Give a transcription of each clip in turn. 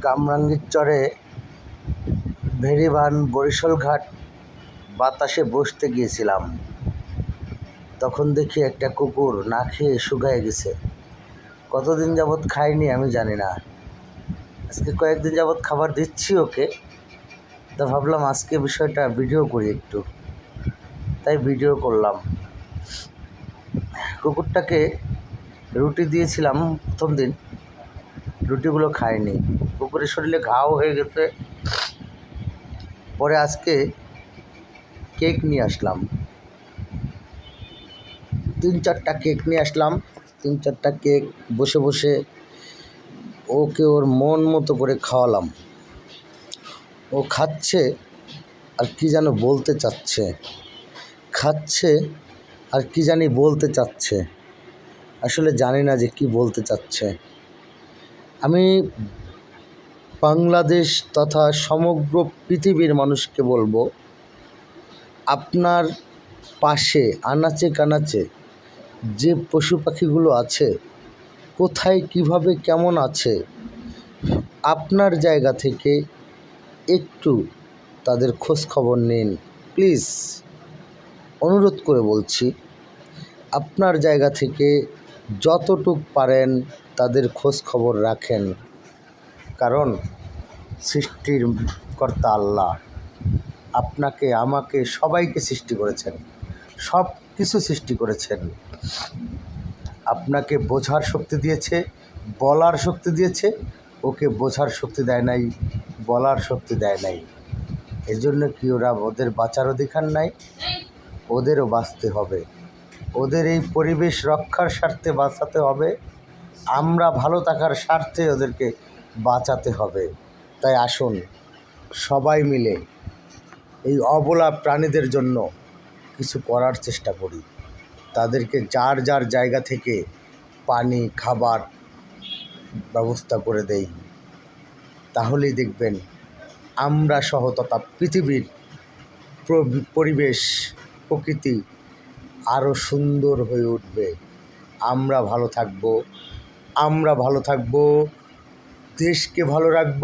কামরাঙ্গীর চরে ভেরিবান বরিশাল ঘাট বাতাসে বসতে গিয়েছিলাম। তখন দেখি একটা কুকুর না খেয়ে শুকায় গেছে। কতদিন যাবৎ খাইনি আমি জানি না, আজকে কয়েকদিন যাবৎ খাবার দিচ্ছি ওকে। তা ভাবলাম আজকে বিষয়টা ভিডিও করি একটু, তাই ভিডিও করলাম। কুকুরটাকে রুটি দিয়েছিলাম প্রথম দিন, রুটিগুলো খায়নি, কুকুরের শরীরে ঘাও হয়ে গেছে। পরে আজকে কেক নিয়ে আসলাম, 3-4টা কেক নিয়ে আসলাম। 3-4টা কেক বসে বসে ওকে ওর মন মতো করে খাওয়ালাম। ও খাচ্ছে আর কি যেন বলতে চাচ্ছে, খাচ্ছে আর কি জানি বলতে চাচ্ছে। আসলে জানি না যে কি বলতে চাচ্ছে। আমি বাংলাদেশ তথা সমগ্র পৃথিবীর মানুষকে বলবো, আপনার পাশে আনাচে কানাচে যে পশু পাখিগুলো আছে, কোথায় কিভাবে কেমন আছে, আপনার জায়গা থেকে একটু তাদের খোঁজ খবর নিন প্লিজ। অনুরোধ করে বলছি, আপনার জায়গা থেকে যতটুক পারেন তাদের খোঁজ খবর রাখেন। কারণ সৃষ্টির কর্তা আল্লাহ আপনাকে আমাকে সবাইকে সৃষ্টি করেছেন, সব কিছু সৃষ্টি করেছেন। আপনাকে বোঝার শক্তি দিয়েছে, বলার শক্তি দিয়েছে। ওকে বোঝার শক্তি দেয় নাই, বলার শক্তি দেয় নাই। এজন্য কি ওদের বাঁচার অধিকার নাই? ওদেরও বাঁচতে হবে, ওদের এই পরিবেশ রক্ষার স্বার্থে বাঁচাতে হবে, আমরা ভালো থাকার স্বার্থে ওদেরকে বাঁচাতে হবে। তাই আসুন সবাই মিলে এই অবলা প্রাণীদের জন্য কিছু করার চেষ্টা করি। তাদেরকে যার যার জায়গা থেকে পানি খাবার ব্যবস্থা করে দেই। তাহলেই দেখবেন আমরা সহ তথা পৃথিবীর পরিবেশ প্রকৃতি আরও সুন্দর হয়ে উঠবে। আমরা ভালো থাকব, আমরা ভালো থাকব, দেশকে ভালো রাখব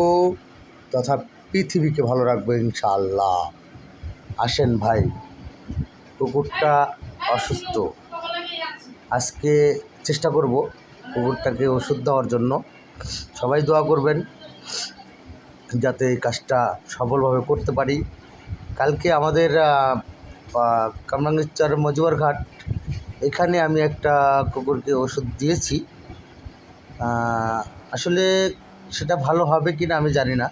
তথা পৃথিবীকে ভালো রাখবো ইনশাআল্লাহ। আসেন ভাই, কুকুরটা অসুস্থ, আজকে চেষ্টা করব কুকুরটাকে ওষুধ দেওয়ার জন্য। সবাই দোয়া করবেন যাতে এই কাজটা সফলভাবে করতে পারি। কালকে আমাদের কামরাঙ্গীর চর মজুয়ার ঘাট, এখানে আমি একটা কুকুরকে ওষুধ দিয়েছি। আসলে সেটা ভালো হবে কি না আমি জানি না,